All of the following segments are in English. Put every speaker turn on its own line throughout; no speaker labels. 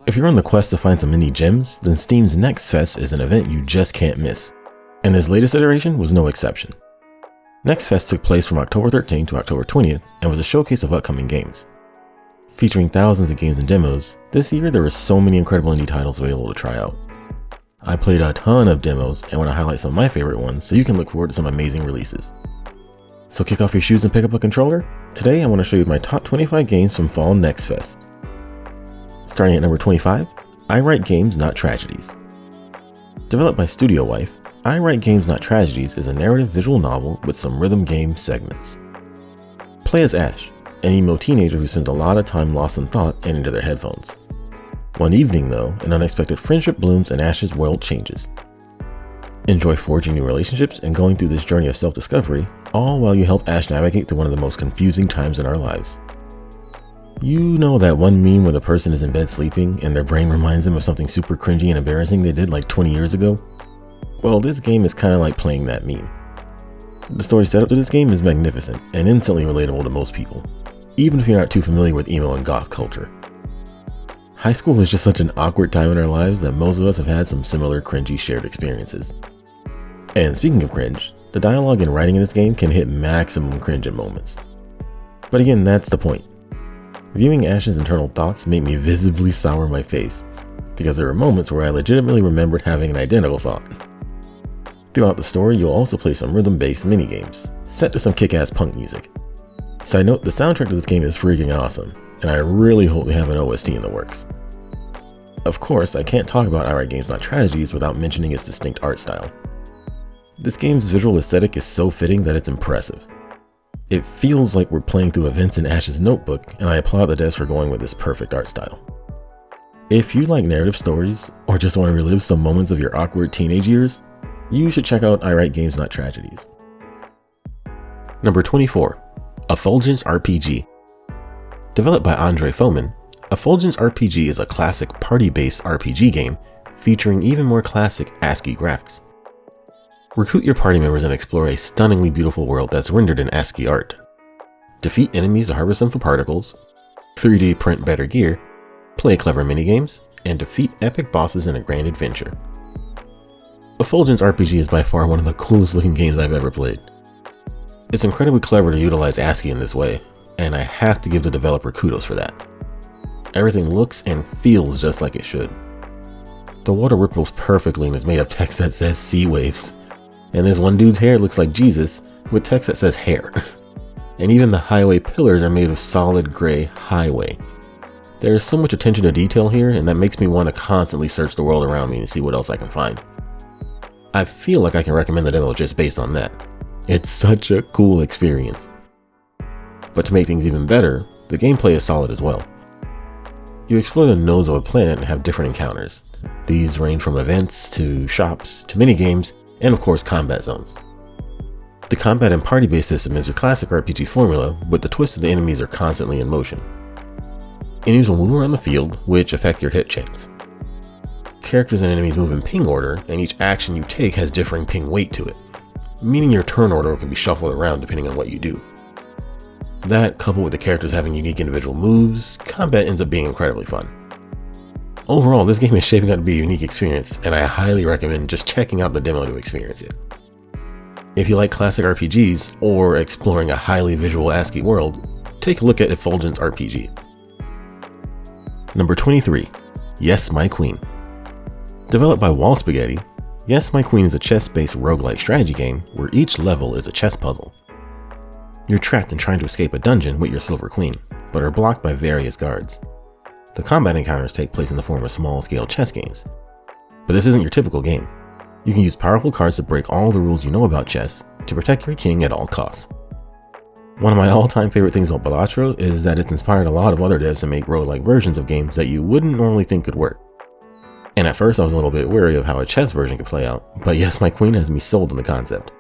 If you're on the quest to find some indie gems, then Steam's Next Fest is an event you just can't miss, and this latest iteration was no exception. Next Fest took place from October 13th to October 20th and was a showcase of upcoming games. Featuring thousands of games and demos, this year there were so many incredible indie titles available to try out. I played a ton of demos and want to highlight some of my favorite ones so you can look forward to some amazing releases. So kick off your shoes and pick up a controller. Today I want to show you my top 25 games from Fall Next Fest. Starting at number 25, I Write Games Not Tragedies. Developed by Studio Wife, I Write Games Not Tragedies is a narrative visual novel with some rhythm game segments. Play as Ash, an emo teenager who spends a lot of time lost in thought and into their headphones. One evening though, an unexpected friendship blooms and Ash's world changes. Enjoy forging new relationships and going through this journey of self-discovery, all while you help Ash navigate through one of the most confusing times in our lives. You know that one meme where the person is in bed sleeping and their brain reminds them of something super cringy and embarrassing they did like 20 years ago? Well, this game is kind of like playing that meme. The story setup to this game is magnificent and instantly relatable to most people, even if you're not too familiar with emo and goth culture. High school is just such an awkward time in our lives that most of us have had some similar cringy shared experiences. And speaking of cringe, the dialogue and writing in this game can hit maximum cringe in moments. But again, that's the point. Viewing Ash's internal thoughts made me visibly sour my face, because there were moments where I legitimately remembered having an identical thought. Throughout the story, you'll also play some rhythm-based minigames, set to some kick-ass punk music. Side note, the soundtrack to this game is freaking awesome, and I really hope they have an OST in the works. Of course, I can't talk about I Write Games Not Tragedies without mentioning its distinct art style. This game's visual aesthetic is so fitting that it's impressive. It feels like we're playing through events in Ash's notebook, and I applaud the devs for going with this perfect art style. If you like narrative stories, or just want to relive some moments of your awkward teenage years, you should check out I Write Games Not Tragedies. Number 24, Effulgence RPG. Developed by Andre Fomin, Effulgence RPG is a classic party-based RPG game featuring even more classic ASCII graphics. Recruit your party members and explore a stunningly beautiful world that's rendered in ASCII art. Defeat enemies to harvest them for particles, 3D print better gear, play clever minigames, and defeat epic bosses in a grand adventure. Effulgence RPG is by far one of the coolest looking games I've ever played. It's incredibly clever to utilize ASCII in this way, and I have to give the developer kudos for that. Everything looks and feels just like it should. The water ripples perfectly and is made of text that says sea waves. And this one dude's hair looks like Jesus with text that says hair. And even the highway pillars are made of solid gray highway. There is so much attention to detail here, and that makes me want to constantly search the world around me and see what else I can find. I feel like I can recommend the demo just based on that. It's such a cool experience. But to make things even better, the gameplay is solid as well. You explore the nodes of a planet and have different encounters. These range from events to shops to minigames, and of course combat zones. The combat and party-based system is your classic RPG formula, with the twist that the enemies are constantly in motion. Enemies will move around the field, which affect your hit chance. Characters and enemies move in ping order, and each action you take has differing ping weight to it, meaning your turn order can be shuffled around depending on what you do. That, coupled with the characters having unique individual moves, combat ends up being incredibly fun. Overall, this game is shaping up to be a unique experience, and I highly recommend just checking out the demo to experience it. If you like classic RPGs, or exploring a highly visual ASCII world, take a look at Effulgence RPG. Number 23, Yes My Queen. Developed by Wall Spaghetti, Yes My Queen is a chess-based roguelike strategy game where each level is a chess puzzle. You're trapped in trying to escape a dungeon with your Silver Queen, but are blocked by various guards. The combat encounters take place in the form of small-scale chess games. But this isn't your typical game. You can use powerful cards to break all the rules you know about chess to protect your king at all costs. One of my all-time favorite things about Balatro is that it's inspired a lot of other devs to make roguelike versions of games that you wouldn't normally think could work. And at first I was a little bit wary of how a chess version could play out, but Yes My Queen has me sold on the concept.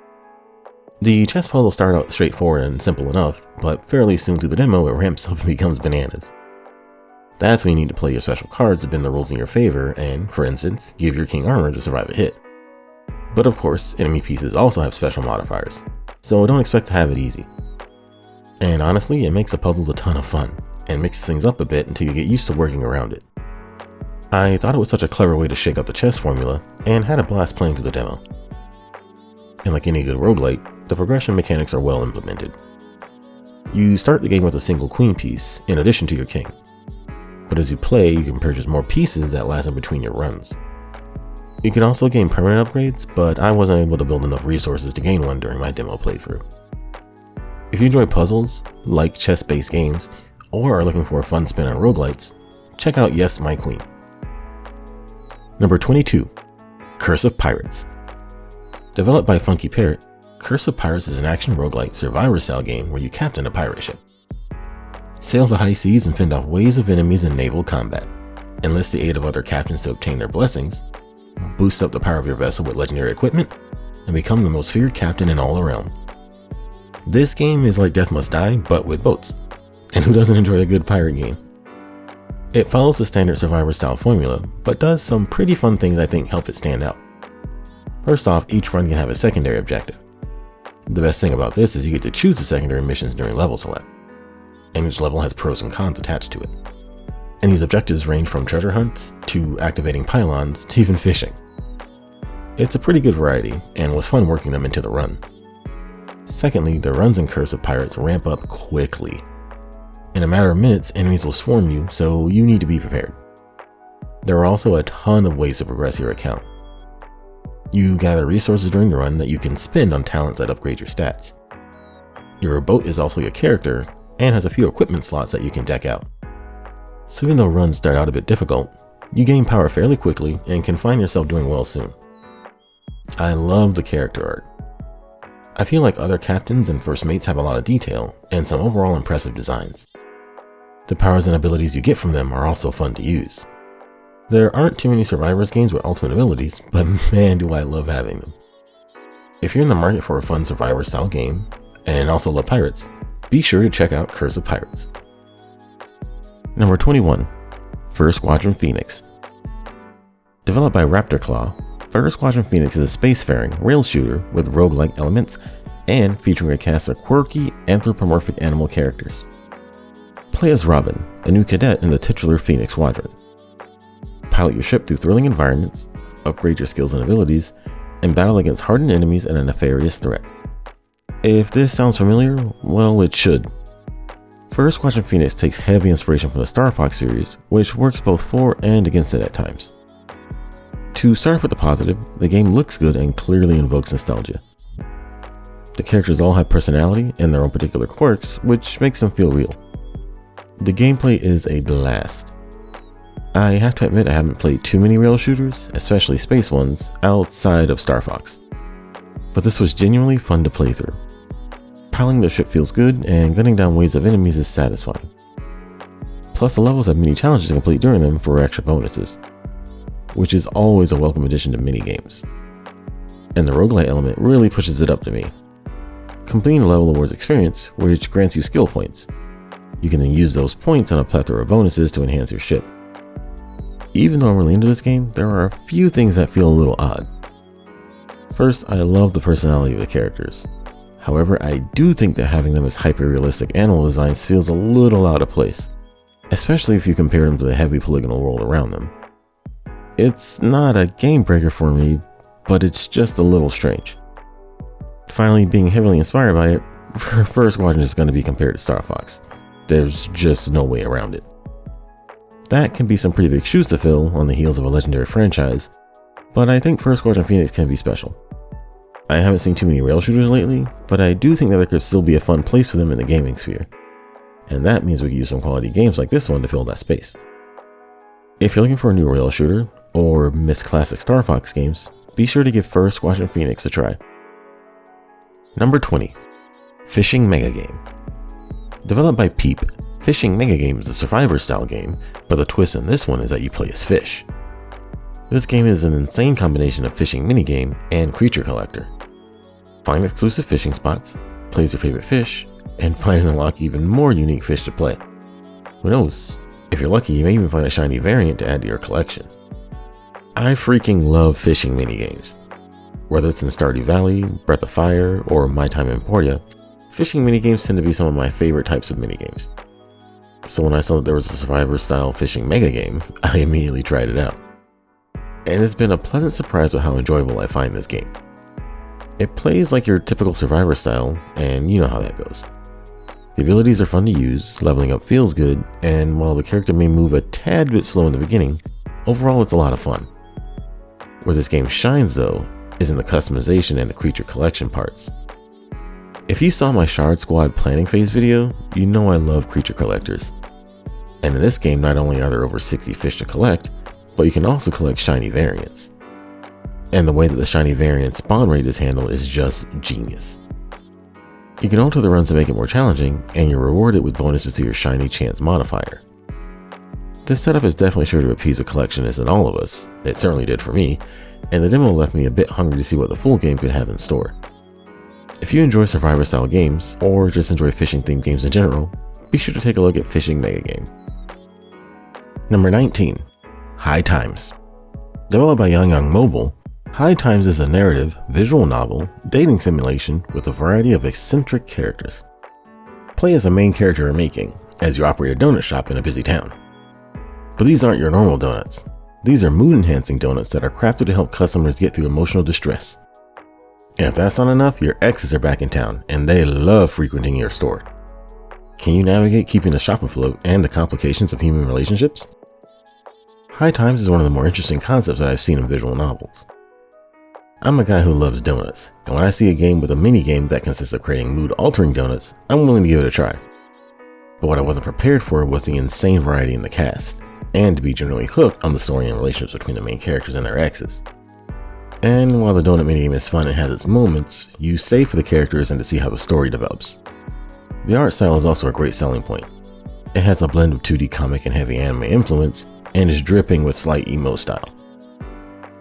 The chess puzzles start out straightforward and simple enough, but fairly soon through the demo it ramps up and becomes bananas. That's when you need to play your special cards to bend the rules in your favor and, for instance, give your king armor to survive a hit. But of course, enemy pieces also have special modifiers, so don't expect to have it easy. And honestly, it makes the puzzles a ton of fun, and mixes things up a bit until you get used to working around it. I thought it was such a clever way to shake up the chess formula, and had a blast playing through the demo. And like any good roguelite, the progression mechanics are well implemented. You start the game with a single queen piece, in addition to your king. But as you play, you can purchase more pieces that last in between your runs. You can also gain permanent upgrades, but I wasn't able to build enough resources to gain one during my demo playthrough. If you enjoy puzzles, like chess-based games, or are looking for a fun spin on roguelites, check out Yes, My Queen. Number 22, Curse of Pirates. Developed by Funky Parrot, Curse of Pirates is an action roguelite survivor-style game where you captain a pirate ship. Sail the high seas and fend off waves of enemies in naval combat. Enlist the aid of other captains to obtain their blessings, boost up the power of your vessel with legendary equipment, and become the most feared captain in all the realm. This game is like Death Must Die, but with boats. And who doesn't enjoy a good pirate game? It follows the standard survivor-style formula, but does some pretty fun things I think help it stand out. First off, each run can have a secondary objective. The best thing about this is you get to choose the secondary missions during level select, and each level has pros and cons attached to it. And these objectives range from treasure hunts, to activating pylons, to even fishing. It's a pretty good variety, and was fun working them into the run. Secondly, the runs in Curse of Pirates ramp up quickly. In a matter of minutes, enemies will swarm you, so you need to be prepared. There are also a ton of ways to progress your account. You gather resources during the run that you can spend on talents that upgrade your stats. Your boat is also your character, and has a few equipment slots that you can deck out. So even though runs start out a bit difficult, you gain power fairly quickly and can find yourself doing well soon. I love the character art. I feel like other captains and first mates have a lot of detail, and some overall impressive designs. The powers and abilities you get from them are also fun to use. There aren't too many Survivors games with ultimate abilities, but man do I love having them. If you're in the market for a fun Survivor style game, and also love pirates, be sure to check out Curse of Pirates. Number 21, First Squadron Phoenix. Developed by Raptor Claw, First Squadron Phoenix is a spacefaring rail shooter with roguelike elements and featuring a cast of quirky anthropomorphic animal characters. Play as Robin, a new cadet in the titular Phoenix Squadron. Pilot your ship through thrilling environments, upgrade your skills and abilities, and battle against hardened enemies and a nefarious threat. If this sounds familiar, well, it should. First Squadron Phoenix takes heavy inspiration from the Star Fox series, which works both for and against it at times. To start with the positive, the game looks good and clearly invokes nostalgia. The characters all have personality and their own particular quirks, which makes them feel real. The gameplay is a blast. I have to admit I haven't played too many rail shooters, especially space ones, outside of Star Fox. But this was genuinely fun to play through. Piloting the ship feels good, and gunning down waves of enemies is satisfying. Plus the levels have many challenges to complete during them for extra bonuses, which is always a welcome addition to minigames. And the roguelite element really pushes it up to me. Completing the level awards experience, which grants you skill points. You can then use those points on a plethora of bonuses to enhance your ship. Even though I'm really into this game, there are a few things that feel a little odd. First, I love the personality of the characters. However, I do think that having them as hyper-realistic animal designs feels a little out of place, especially if you compare them to the heavy polygonal world around them. It's not a game breaker for me, but it's just a little strange. Finally, being heavily inspired by it, First Squadron is going to be compared to Star Fox. There's just no way around it. That can be some pretty big shoes to fill on the heels of a legendary franchise, but I think First Squadron Phoenix can be special. I haven't seen too many rail shooters lately, but I do think that there could still be a fun place for them in the gaming sphere. And that means we could use some quality games like this one to fill that space. If you're looking for a new rail shooter, or miss classic Star Fox games, be sure to give First Squadron Phoenix a try. Number 20, Fishing Mega Game. Developed by Peep, Fishing Mega Game is a survivor style game, but the twist in this one is that you play as fish. This game is an insane combination of fishing minigame and creature collector. Find exclusive fishing spots, play as your favorite fish, and find and unlock even more unique fish to play. Who knows, if you're lucky you may even find a shiny variant to add to your collection. I freaking love fishing minigames. Whether it's in Stardew Valley, Breath of Fire, or My Time in Portia, fishing minigames tend to be some of my favorite types of minigames. so when I saw that there was a survivor-style fishing mega game, I immediately tried it out. And it's been a pleasant surprise with how enjoyable I find this game. It plays like your typical survivor style, and you know how that goes. The abilities are fun to use, leveling up feels good, and while the character may move a tad bit slow in the beginning, overall it's a lot of fun. Where this game shines though, is in the customization and the creature collection parts. If you saw my Shard Squad planning phase video, you know I love creature collectors. And in this game, not only are there over 60 fish to collect, but you can also collect shiny variants. And the way that the shiny variant spawn rate is handled is just genius. You can alter the runs to make it more challenging, and you're rewarded with bonuses to your shiny chance modifier. This setup is definitely sure to appease a collectionist in all of us, it certainly did for me, and the demo left me a bit hungry to see what the full game could have in store. If you enjoy survivor style games, or just enjoy fishing themed games in general, be sure to take a look at Fishing Mega Game. Number 19. High Times. Developed by Yang Mobile, High Times is a narrative, visual novel, dating simulation with a variety of eccentric characters. Play as a main character in Making, as you operate a donut shop in a busy town. But these aren't your normal donuts. These are mood-enhancing donuts that are crafted to help customers get through emotional distress. And if that's not enough, your exes are back in town, and they love frequenting your store. Can you navigate keeping the shop afloat and the complications of human relationships? High Times is one of the more interesting concepts that I've seen in visual novels. I'm a guy who loves donuts, and when I see a game with a mini-game that consists of creating mood-altering donuts, I'm willing to give it a try. But what I wasn't prepared for was the insane variety in the cast, and to be generally hooked on the story and relationships between the main characters and their exes. And while the donut minigame is fun and has its moments, you stay for the characters and to see how the story develops. The art style is also a great selling point. It has a blend of 2D comic and heavy anime influence, and is dripping with slight emo style.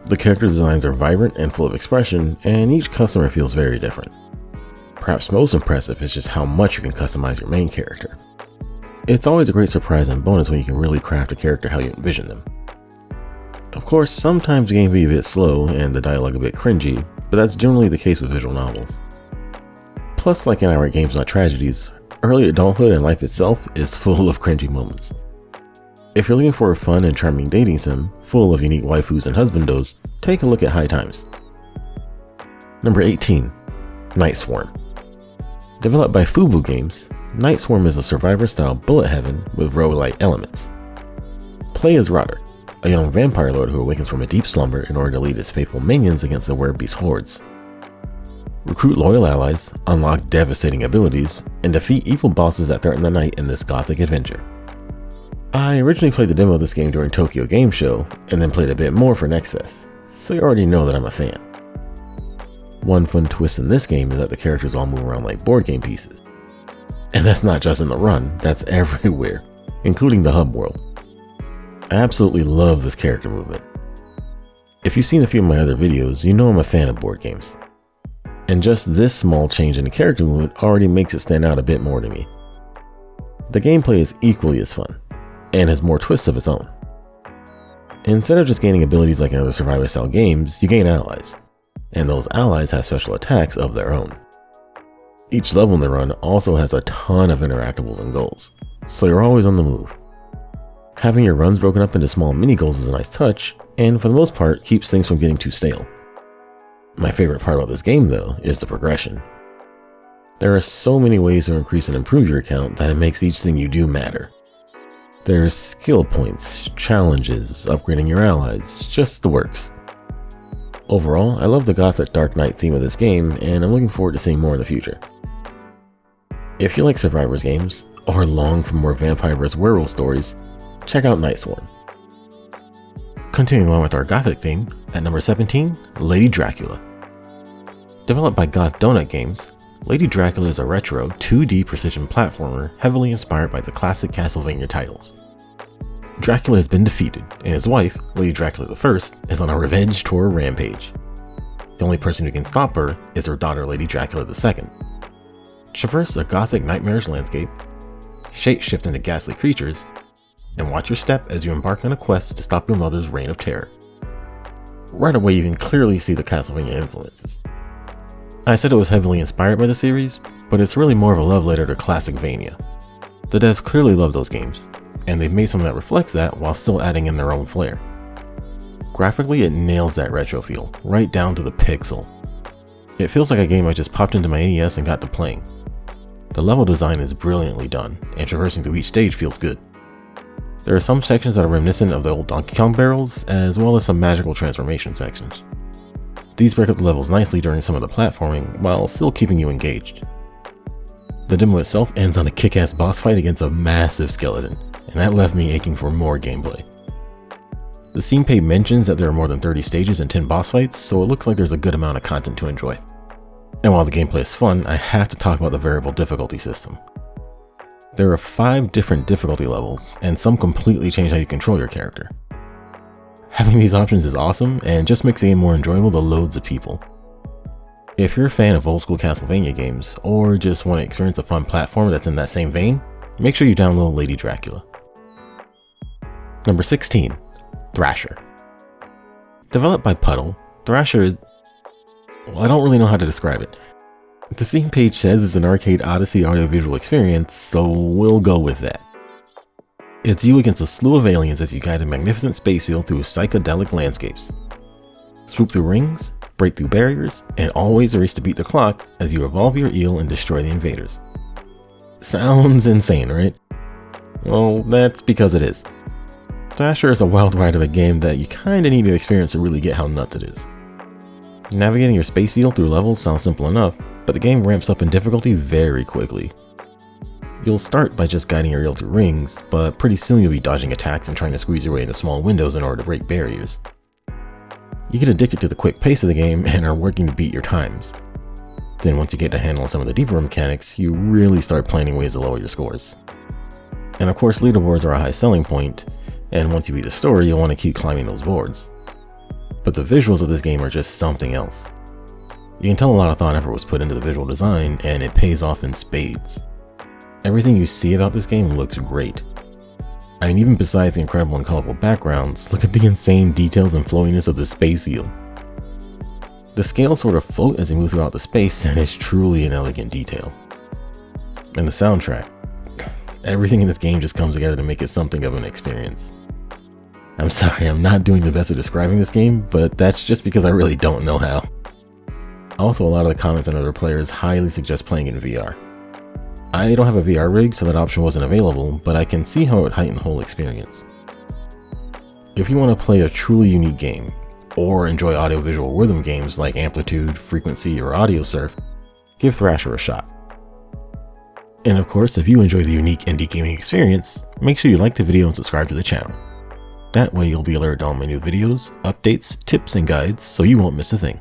The character designs are vibrant and full of expression, and each customer feels very different. Perhaps most impressive is just how much you can customize your main character. It's always a great surprise and bonus when you can really craft a character how you envision them. Of course, sometimes the game can be a bit slow and the dialogue a bit cringy, but that's generally the case with visual novels. Plus, like in outright games like Tragedies, early adulthood and life itself is full of cringy moments. If you're looking for a fun and charming dating sim, full of unique waifus and husbandos, take a look at High Times. Number 18. Night Swarm. Developed by Fubu Games, Night Swarm is a survivor-style bullet heaven with roguelike elements. Play as Roderick, a young vampire lord who awakens from a deep slumber in order to lead his faithful minions against the werebeast hordes. Recruit loyal allies, unlock devastating abilities, and defeat evil bosses that threaten the night in this gothic adventure. I originally played the demo of this game during Tokyo Game Show, and then played a bit more for Next Fest, so you already know that I'm a fan. One fun twist in this game is that the characters all move around like board game pieces. And that's not just in the run, that's everywhere, including the hub world. I absolutely love this character movement. If you've seen a few of my other videos, you know I'm a fan of board games. And just this small change in the character movement already makes it stand out a bit more to me. The gameplay is equally as fun, and has more twists of its own. Instead of just gaining abilities like in other survivor style games, you gain allies, and those allies have special attacks of their own. Each level in the run also has a ton of interactables and goals, so you're always on the move. Having your runs broken up into small mini goals is a nice touch, and for the most part keeps things from getting too stale. My favorite part about this game though is the progression. There are so many ways to increase and improve your account that it makes each thing you do matter. There's skill points, challenges, upgrading your allies, just the works. Overall, I love the gothic Dark Knight theme of this game, and I'm looking forward to seeing more in the future. If you like Survivors games, or long for more vampire vs. werewolf stories, check out Night Swarm. Continuing on with our gothic theme, at number 17, Lady Dracula. Developed by Goth Donut Games, Lady Dracula is a retro 2D precision platformer heavily inspired by the classic Castlevania titles. Dracula has been defeated, and his wife, Lady Dracula I, is on a revenge tour rampage. The only person who can stop her is her daughter, Lady Dracula II. Traverse a gothic nightmarish landscape, shape-shift into ghastly creatures, and watch your step as you embark on a quest to stop your mother's reign of terror. Right away you can clearly see the Castlevania influences. I said it was heavily inspired by the series, but it's really more of a love letter to classic Vania. The devs clearly love those games, and they've made something that reflects that while still adding in their own flair. Graphically, it nails that retro feel, right down to the pixel. It feels like a game I just popped into my NES and got to playing. The level design is brilliantly done, and traversing through each stage feels good. There are some sections that are reminiscent of the old Donkey Kong barrels, as well as some magical transformation sections. These break up the levels nicely during some of the platforming, while still keeping you engaged. The demo itself ends on a kick-ass boss fight against a massive skeleton, and that left me aching for more gameplay. The Steam page mentions that there are more than 30 stages and 10 boss fights, so it looks like there's a good amount of content to enjoy. And while the gameplay is fun, I have to talk about the variable difficulty system. There are 5 different difficulty levels, and some completely change how you control your character. Having these options is awesome, and just makes the game more enjoyable to loads of people. If you're a fan of old school Castlevania games, or just want to experience a fun platformer that's in that same vein, make sure you download Lady Dracula. Number 16. Thrasher. Developed by Puddle, Thrasher is... well, I don't really know how to describe it. The Steam page says it's an arcade odyssey audiovisual experience, so we'll go with that. It's you against a slew of aliens as you guide a magnificent space seal through psychedelic landscapes. Swoop through rings, break through barriers, and always race to beat the clock as you evolve your eel and destroy the invaders. Sounds insane, right? Well, that's because it is. Thrasher is a wild ride of a game that you kinda need to experience to really get how nuts it is. Navigating your space eel through levels sounds simple enough, but the game ramps up in difficulty very quickly. You'll start by just guiding your eel through rings, but pretty soon you'll be dodging attacks and trying to squeeze your way into small windows in order to break barriers. You get addicted to the quick pace of the game and are working to beat your times. Then once you get a handle on some of the deeper mechanics, you really start planning ways to lower your scores. And of course, leaderboards are a high selling point, and once you beat the story, you'll want to keep climbing those boards. But the visuals of this game are just something else. You can tell a lot of thought and effort was put into the visual design, and it pays off in spades. Everything you see about this game looks great. I mean, even besides the incredible and colorful backgrounds, look at the insane details and flowiness of the space eel. The scales sort of float as you move throughout the space, and it's truly an elegant detail. And the soundtrack. Everything in this game just comes together to make it something of an experience. I'm sorry, I'm not doing the best at describing this game, but that's just because I really don't know how. Also, a lot of the comments on other players highly suggest playing in VR. I don't have a VR rig, so that option wasn't available, but I can see how it would heighten the whole experience. If you want to play a truly unique game, or enjoy audiovisual rhythm games like Amplitude, Frequency, or Audio Surf, give Thrasher a shot. And of course, if you enjoy the unique indie gaming experience, make sure you like the video and subscribe to the channel. That way you'll be alerted to all my new videos, updates, tips, and guides, so you won't miss a thing.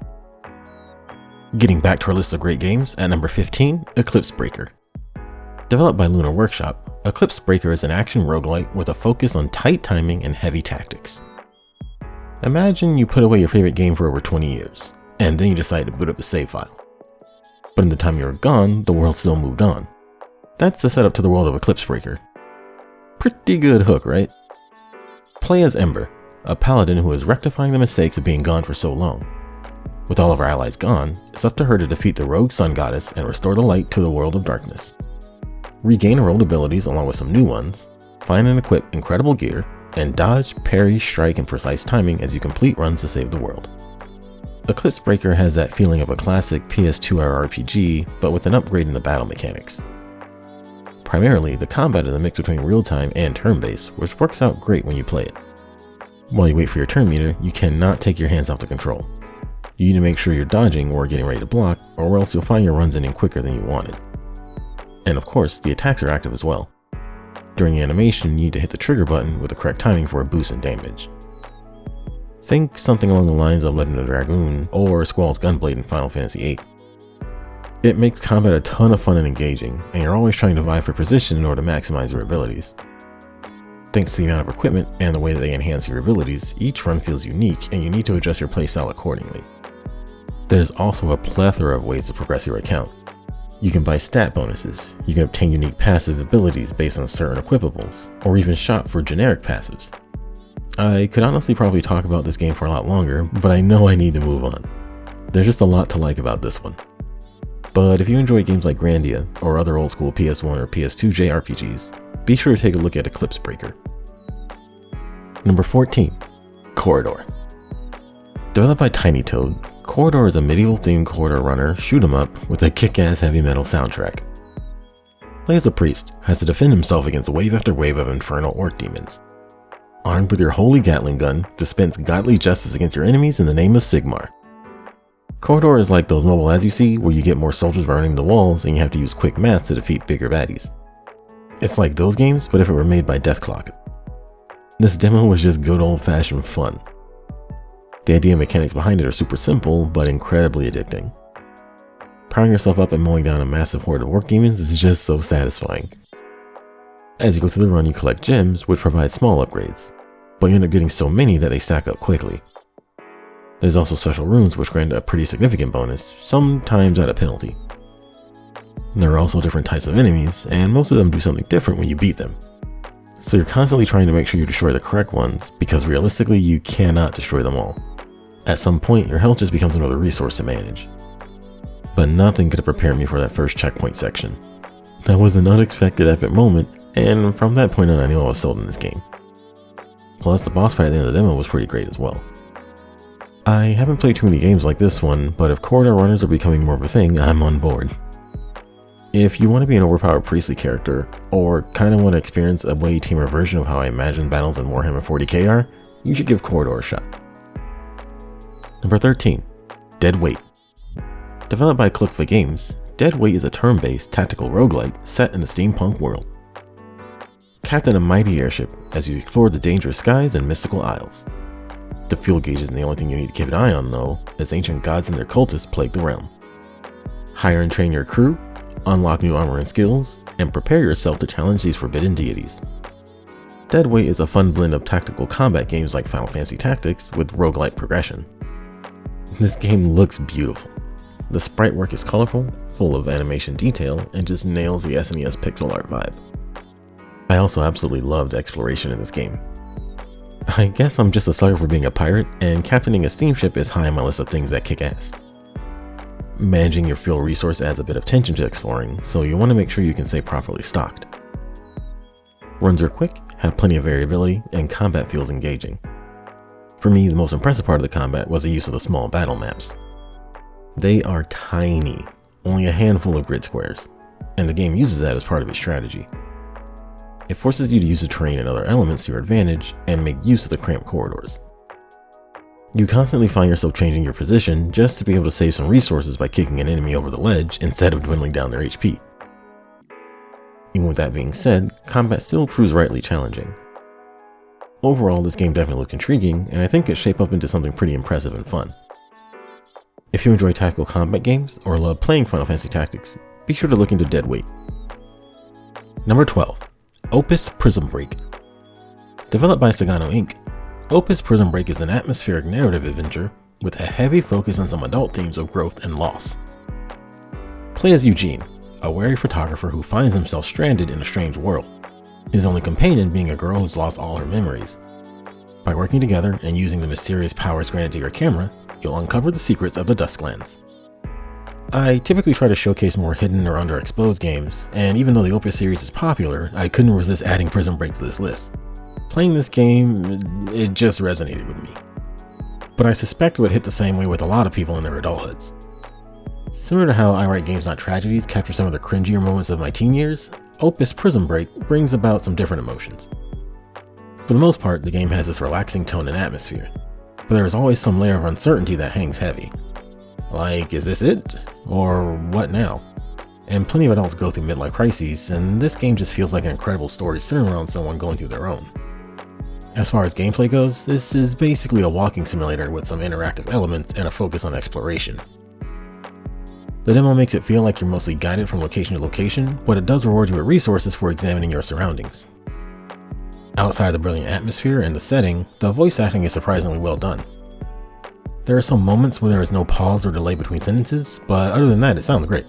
Getting back to our list of great games, at number 15, Eclipse Breaker. Developed by Lunar Workshop, Eclipse Breaker is an action roguelite with a focus on tight timing and heavy tactics. Imagine you put away your favorite game for over 20 years, and then you decide to boot up the save file. But in the time you were gone, the world still moved on. That's the setup to the world of Eclipse Breaker. Pretty good hook, right? Play as Ember, a paladin who is rectifying the mistakes of being gone for so long. With all of our allies gone, it's up to her to defeat the rogue sun goddess and restore the light to the world of darkness. Regain her old abilities along with some new ones, find and equip incredible gear, and dodge, parry, strike, and precise timing as you complete runs to save the world. Eclipse Breaker has that feeling of a classic PS2 era RPG, but with an upgrade in the battle mechanics. Primarily, the combat is a mix between real-time and turn-based, which works out great when you play it. While you wait for your turn meter, you cannot take your hands off the control. You need to make sure you're dodging or getting ready to block, or else you'll find your runs ending quicker than you wanted. And of course, the attacks are active as well. During the animation, you need to hit the trigger button with the correct timing for a boost in damage. Think something along the lines of Legend of Dragoon or Squall's Gunblade in Final Fantasy VIII. It makes combat a ton of fun and engaging, and you're always trying to vie for position in order to maximize your abilities. Thanks to the amount of equipment and the way that they enhance your abilities, each run feels unique and you need to adjust your playstyle accordingly. There's also a plethora of ways to progress your account. You can buy stat bonuses, you can obtain unique passive abilities based on certain equipables, or even shop for generic passives. I could honestly probably talk about this game for a lot longer, but I know I need to move on. There's just a lot to like about this one. But if you enjoy games like Grandia or other old school PS1 or PS2 JRPGs, be sure to take a look at Eclipse Breaker. Number 14, KORRIDOR. Developed by Tiny Toad, KORRIDOR is a medieval themed corridor runner shoot 'em up with a kick-ass heavy metal soundtrack. Play as a priest who has to defend himself against wave after wave of infernal orc demons. Armed with your holy Gatling gun, dispense godly justice against your enemies in the name of Sigmar. KORRIDOR is like those mobile ads you see where you get more soldiers by running the walls and you have to use quick math to defeat bigger baddies. It's like those games, but if it were made by Deathclock. This demo was just good old-fashioned fun. The idea and mechanics behind it are super simple, but incredibly addicting. Powering yourself up and mowing down a massive horde of orc demons is just so satisfying. As you go through the run, you collect gems, which provide small upgrades, but you end up getting so many that they stack up quickly. There's also special runes which grant a pretty significant bonus, sometimes at a penalty. There are also different types of enemies, and most of them do something different when you beat them. So you're constantly trying to make sure you destroy the correct ones, because realistically you cannot destroy them all. At some point, your health just becomes another resource to manage. But nothing could have prepared me for that first checkpoint section. That was an unexpected epic moment, and from that point on I knew I was sold in this game. Plus the boss fight at the end of the demo was pretty great as well. I haven't played too many games like this one, but if corridor runners are becoming more of a thing, I'm on board. If you want to be an overpowered priestly character, or kind of want to experience a way tamer version of how I imagine battles in Warhammer 40k are, you should give KORRIDOR a shot. Number 13, Dead Weight. Developed by Clickfoot Games, Dead Weight is a turn-based tactical roguelike set in a steampunk world. Captain a mighty airship as you explore the dangerous skies and mystical isles. The fuel gauge isn't the only thing you need to keep an eye on though, as ancient gods and their cultists plague the realm. Hire and train your crew, unlock new armor and skills, and prepare yourself to challenge these forbidden deities. Dead Weight is a fun blend of tactical combat games like Final Fantasy Tactics with roguelike progression. This game looks beautiful. The sprite work is colorful, full of animation detail, and just nails the SNES pixel art vibe. I also absolutely loved exploration in this game. I guess I'm just a sucker for being a pirate, and captaining a steamship is high on my list of things that kick ass. Managing your fuel resource adds a bit of tension to exploring, so you want to make sure you can stay properly stocked. Runs are quick, have plenty of variability, and combat feels engaging. For me, the most impressive part of the combat was the use of the small battle maps. They are tiny, only a handful of grid squares, and the game uses that as part of its strategy. It forces you to use the terrain and other elements to your advantage and make use of the cramped corridors. You constantly find yourself changing your position just to be able to save some resources by kicking an enemy over the ledge instead of dwindling down their HP. Even with that being said, combat still proves rightly challenging. Overall, this game definitely looked intriguing, and I think it shaped up into something pretty impressive and fun. If you enjoy tactical combat games or love playing Final Fantasy Tactics, be sure to look into Dead Weight. Number 12. OPUS Prism Break. Developed by Sagano Inc., OPUS Prism Break is an atmospheric narrative adventure with a heavy focus on some adult themes of growth and loss. Play as Eugene, a wary photographer who finds himself stranded in a strange world, his only companion being a girl who's lost all her memories. By working together and using the mysterious powers granted to your camera, you'll uncover the secrets of the Dusklands. I typically try to showcase more hidden or underexposed games, and even though the OPUS series is popular, I couldn't resist adding Prism Break to this list. Playing this game, it just resonated with me. But I suspect it would hit the same way with a lot of people in their adulthoods. Similar to how I Write Games Not Tragedies capture some of the cringier moments of my teen years, OPUS Prism Break brings about some different emotions. For the most part, the game has this relaxing tone and atmosphere, but there is always some layer of uncertainty that hangs heavy. Like, is this it? Or what now? And plenty of adults go through midlife crises, and this game just feels like an incredible story centered around someone going through their own. As far as gameplay goes, this is basically a walking simulator with some interactive elements and a focus on exploration. The demo makes it feel like you're mostly guided from location to location, but it does reward you with resources for examining your surroundings. Outside of the brilliant atmosphere and the setting, the voice acting is surprisingly well done. There are some moments where there is no pause or delay between sentences, but other than that, it sounds great.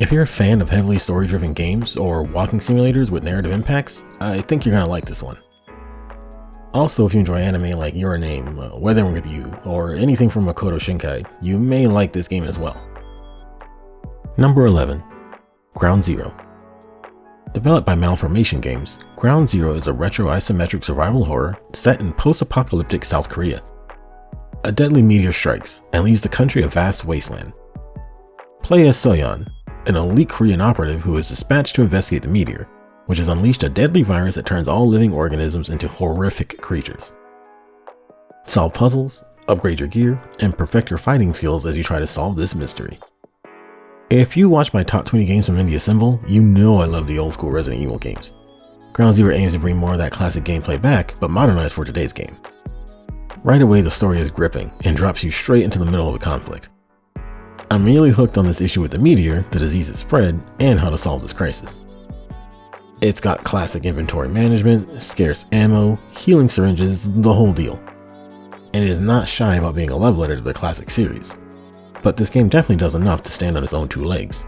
If you're a fan of heavily story-driven games or walking simulators with narrative impacts, I think you're gonna like this one. Also, if you enjoy anime like Your Name, Weathering With You, or anything from Makoto Shinkai, you may like this game as well. Number 11. Ground Zero. Developed by Malformation Games, Ground Zero is a retro isometric survival horror set in post-apocalyptic South Korea. A deadly meteor strikes and leaves the country a vast wasteland. Play as Soyeon, an elite Korean operative who is dispatched to investigate the meteor, which has unleashed a deadly virus that turns all living organisms into horrific creatures. Solve puzzles, upgrade your gear, and perfect your fighting skills as you try to solve this mystery. If you watch my top 20 games from Indie Assemble, you know I love the old school Resident Evil games. Ground Zero aims to bring more of that classic gameplay back, but modernized for today's game. Right away, the story is gripping and drops you straight into the middle of a conflict. I'm really hooked on this issue with the meteor, the disease it spread, and how to solve this crisis. It's got classic inventory management, scarce ammo, healing syringes, the whole deal. And it is not shy about being a love letter to the classic series. But this game definitely does enough to stand on its own two legs.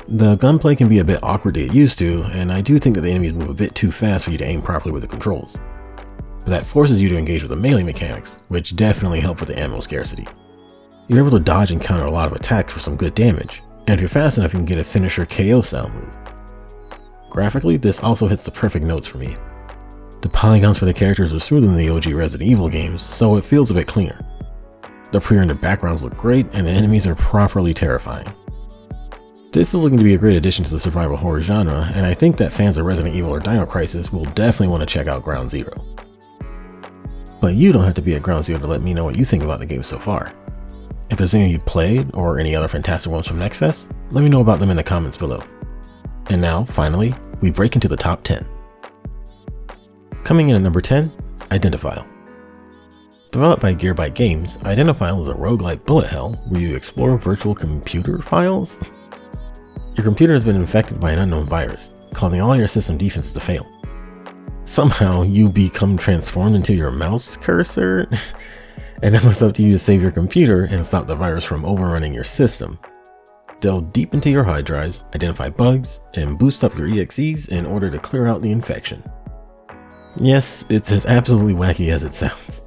The gunplay can be a bit awkward to get used to, and I do think that the enemies move a bit too fast for you to aim properly with the controls. But that forces you to engage with the melee mechanics, which definitely help with the ammo scarcity. You're able to dodge and counter a lot of attacks for some good damage, and if you're fast enough you can get a finisher KO style move. Graphically, this also hits the perfect notes for me. The polygons for the characters are smoother than the OG Resident Evil games, so it feels a bit cleaner. The pre-rendered backgrounds look great, and the enemies are properly terrifying. This is looking to be a great addition to the survival horror genre, and I think that fans of Resident Evil or Dino Crisis will definitely want to check out Ground Zero. But you don't have to be at Ground Zero to let me know what you think about the game so far. If there's any you played, or any other fantastic ones from NextFest, let me know about them in the comments below. And now, finally, we break into the top 10. Coming in at number 10, Identifile. Developed by Gearbyte Games, Identifile is a roguelike bullet hell where you explore virtual computer files. Your computer has been infected by an unknown virus, causing all your system defenses to fail. Somehow, you become transformed into your mouse cursor, and now it's up to you to save your computer and stop the virus from overrunning your system. Delve deep into your hard drives, identify bugs, and boost up your EXEs in order to clear out the infection. Yes, it's as absolutely wacky as it sounds.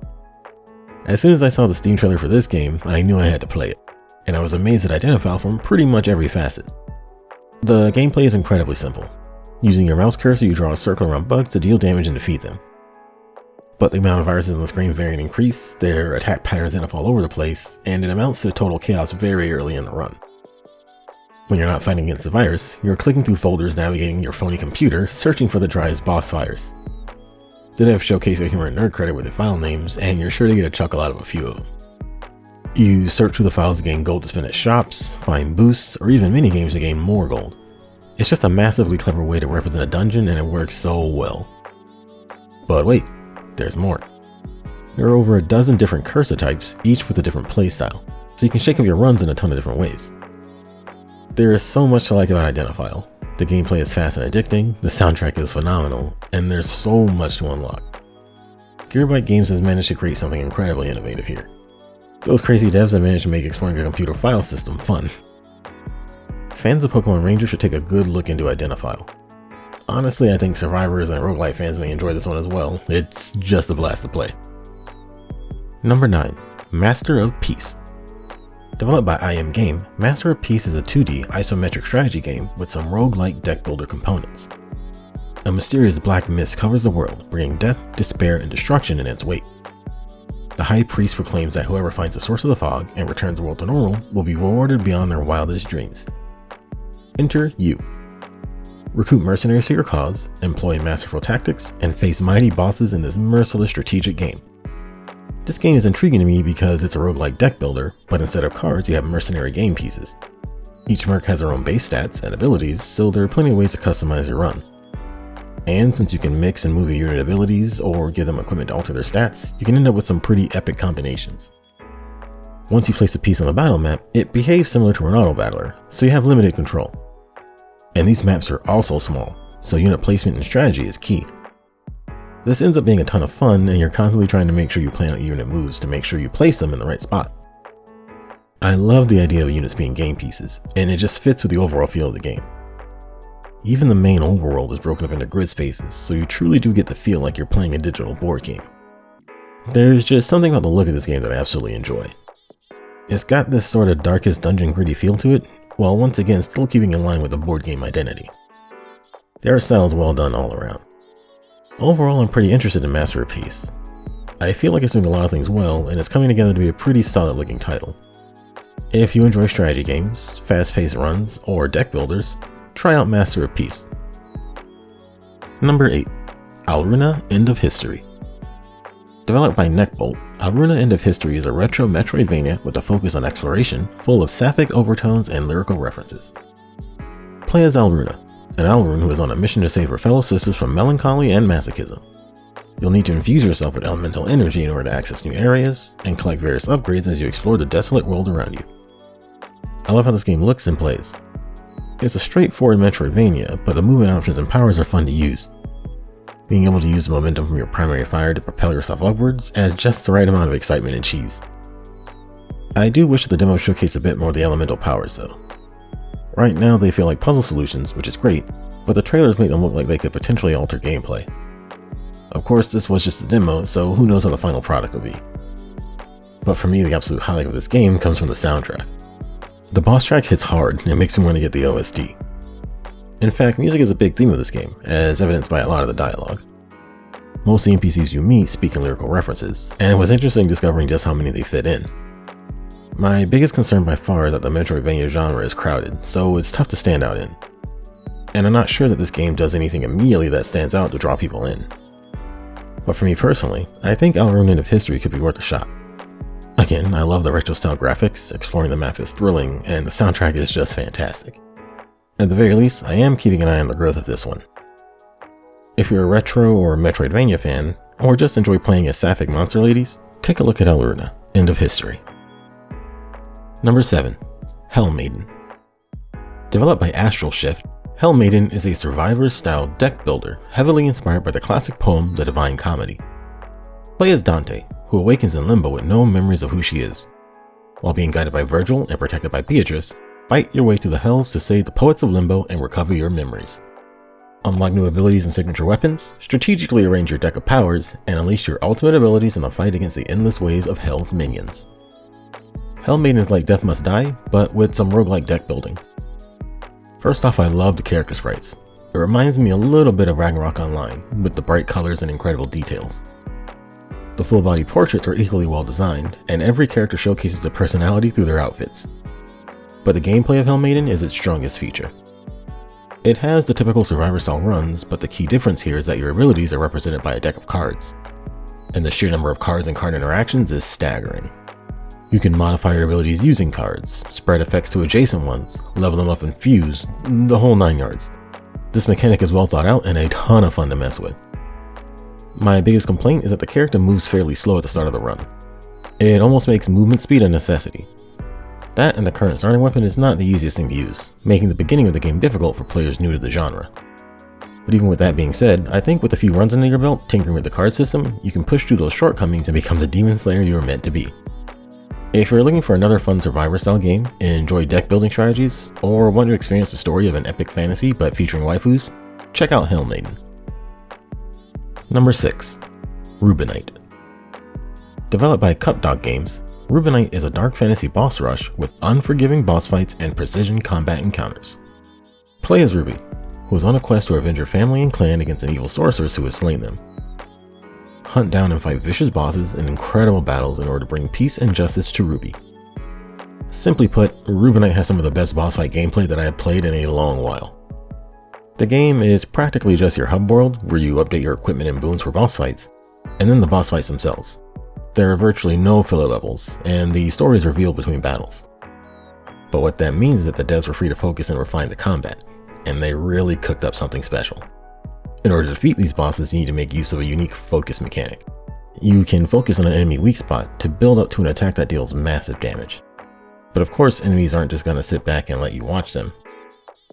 As soon as I saw the Steam trailer for this game, I knew I had to play it, and I was amazed at Identifile from pretty much every facet. The gameplay is incredibly simple. Using your mouse cursor, you draw a circle around bugs to deal damage and defeat them. But the amount of viruses on the screen vary and increase, their attack patterns end up all over the place, and it amounts to total chaos very early in the run. When you're not fighting against the virus, you're clicking through folders, navigating your phony computer, searching for the drive's boss virus. They have showcase your humor and nerd credit with their file names, and you're sure to get a chuckle out of a few of them. You search through the files to gain gold to spend at shops, find boosts, or even minigames to gain more gold. It's just a massively clever way to represent a dungeon, and it works so well. But wait, there's more. There are over a dozen different cursor types, each with a different playstyle, so you can shake up your runs in a ton of different ways. There is so much to like about Identifile. The gameplay is fast and addicting, the soundtrack is phenomenal, and there's so much to unlock. Gearbyte Games has managed to create something incredibly innovative here. Those crazy devs have managed to make exploring a computer file system fun. Fans of Pokemon Ranger should take a good look into Identifile. Honestly, I think survivors and roguelite fans may enjoy this one as well. It's just a blast to play. Number 9. Master of Peace. Developed by IM Game, Master of Peace is a 2D isometric strategy game with some roguelike deck builder components. A mysterious black mist covers the world, bringing death, despair, and destruction in its wake. The High Priest proclaims that whoever finds the source of the fog and returns the world to normal will be rewarded beyond their wildest dreams. Enter you. Recruit mercenaries to your cause, employ masterful tactics, and face mighty bosses in this merciless strategic game. This game is intriguing to me because it's a roguelike deck builder, but instead of cards you have mercenary game pieces. Each merc has their own base stats and abilities, so there are plenty of ways to customize your run. And since you can mix and move your unit abilities or give them equipment to alter their stats, you can end up with some pretty epic combinations. Once you place a piece on the battle map, it behaves similar to an auto battler, so you have limited control. And these maps are also small, so unit placement and strategy is key. This ends up being a ton of fun, and you're constantly trying to make sure you plan out your unit moves to make sure you place them in the right spot. I love the idea of units being game pieces, and it just fits with the overall feel of the game. Even the main overworld is broken up into grid spaces, so you truly do get the feel like you're playing a digital board game. There's just something about the look of this game that I absolutely enjoy. It's got this sort of darkest dungeon gritty feel to it, while once again still keeping in line with the board game identity. The art style is well done all around. Overall, I'm pretty interested in Masterpiece. I feel like it's doing a lot of things well, and it's coming together to be a pretty solid looking title. If you enjoy strategy games, fast-paced runs, or deck builders, try out Master of Peace. Number 8. Alruna End of History. Developed by Neckbolt, Archon End of History is a retro Metroidvania with a focus on exploration, full of sapphic overtones and lyrical references. Play as Archon, an Alrune who is on a mission to save her fellow sisters from melancholy and masochism. You'll need to infuse yourself with elemental energy in order to access new areas, and collect various upgrades as you explore the desolate world around you. I love how this game looks and plays. It's a straightforward Metroidvania, but the movement options and powers are fun to use. Being able to use the momentum from your primary fire to propel yourself upwards adds just the right amount of excitement and cheese. I do wish that the demo showcased a bit more of the elemental powers though. Right now they feel like puzzle solutions, which is great, but the trailers make them look like they could potentially alter gameplay. Of course, this was just a demo, so who knows how the final product will be. But for me, the absolute highlight of this game comes from the soundtrack. The boss track hits hard and it makes me want to get the OST. In fact, music is a big theme of this game, as evidenced by a lot of the dialogue. Most of the NPCs you meet speak in lyrical references, and it was interesting discovering just how many they fit in. My biggest concern by far is that the Metroidvania genre is crowded, so it's tough to stand out in. And I'm not sure that this game does anything immediately that stands out to draw people in. But for me personally, I think Archon End of History could be worth a shot. Again, I love the retro style graphics, exploring the map is thrilling, and the soundtrack is just fantastic. At the very least, I am keeping an eye on the growth of this one. If you're a retro or Metroidvania fan, or just enjoy playing as sapphic monster ladies, take a look at Archon End of History. Number 7. Hell Maiden. Developed by Astral Shift, Hell Maiden is a survivor-style deck builder heavily inspired by the classic poem The Divine Comedy. Play as Dante, who awakens in limbo with no memories of who she is. While being guided by Virgil and protected by Beatrice, fight your way through the hells to save the poets of limbo and recover your memories. Unlock new abilities and signature weapons, strategically arrange your deck of powers, and unleash your ultimate abilities in the fight against the endless waves of Hell's minions. Hell Maiden is like Death Must Die, but with some roguelike deck building. First off, I love the character sprites. It reminds me a little bit of Ragnarok Online, with the bright colors and incredible details. The full body portraits are equally well designed, and every character showcases their personality through their outfits. But the gameplay of Hell Maiden is its strongest feature. It has the typical survivor style runs, but the key difference here is that your abilities are represented by a deck of cards. And the sheer number of cards and card interactions is staggering. You can modify your abilities using cards, spread effects to adjacent ones, level them up and fuse, the whole 9 yards. This mechanic is well thought out and a ton of fun to mess with. My biggest complaint is that the character moves fairly slow at the start of the run. It almost makes movement speed a necessity. That and the current starting weapon is not the easiest thing to use, making the beginning of the game difficult for players new to the genre. But even with that being said, I think with a few runs under your belt, tinkering with the card system, you can push through those shortcomings and become the demon slayer you were meant to be. If you're looking for another fun survivor style game, enjoy deck building strategies, or want to experience the story of an epic fantasy but featuring waifus, check out Hell Maiden. Number 6. Rubinite. Developed by Cupdog Games, Rubinite is a dark fantasy boss rush with unforgiving boss fights and precision combat encounters. Play as Ruby, who is on a quest to avenge her family and clan against an evil sorceress who has slain them. Hunt down and fight vicious bosses in incredible battles in order to bring peace and justice to Ruby. Simply put, Rubinite has some of the best boss fight gameplay that I have played in a long while. The game is practically just your hub world where you update your equipment and boons for boss fights, and then the boss fights themselves. There are virtually no filler levels, and the story is revealed between battles. But what that means is that the devs were free to focus and refine the combat, and they really cooked up something special. In order to defeat these bosses, you need to make use of a unique focus mechanic. You can focus on an enemy weak spot to build up to an attack that deals massive damage. But of course, enemies aren't just going to sit back and let you watch them.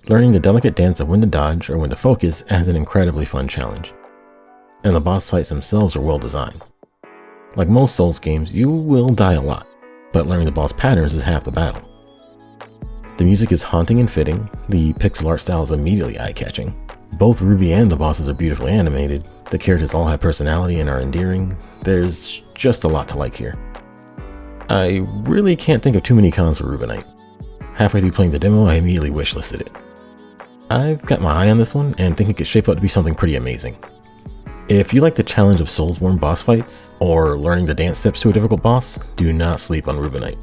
Learning the delicate dance of when to dodge or when to focus adds an incredibly fun challenge. And the boss fights themselves are well designed. Like most Souls games, you will die a lot, but learning the boss patterns is half the battle. The music is haunting and fitting, the pixel art style is immediately eye-catching. Both Ruby and the bosses are beautifully animated, the characters all have personality and are endearing. There's just a lot to like here. I really can't think of too many cons for Rubinite. Halfway through playing the demo, I immediately wishlisted it. I've got my eye on this one and think it could shape up to be something pretty amazing. If you like the challenge of Soulsborne boss fights, or learning the dance steps to a difficult boss, do not sleep on Rubinite.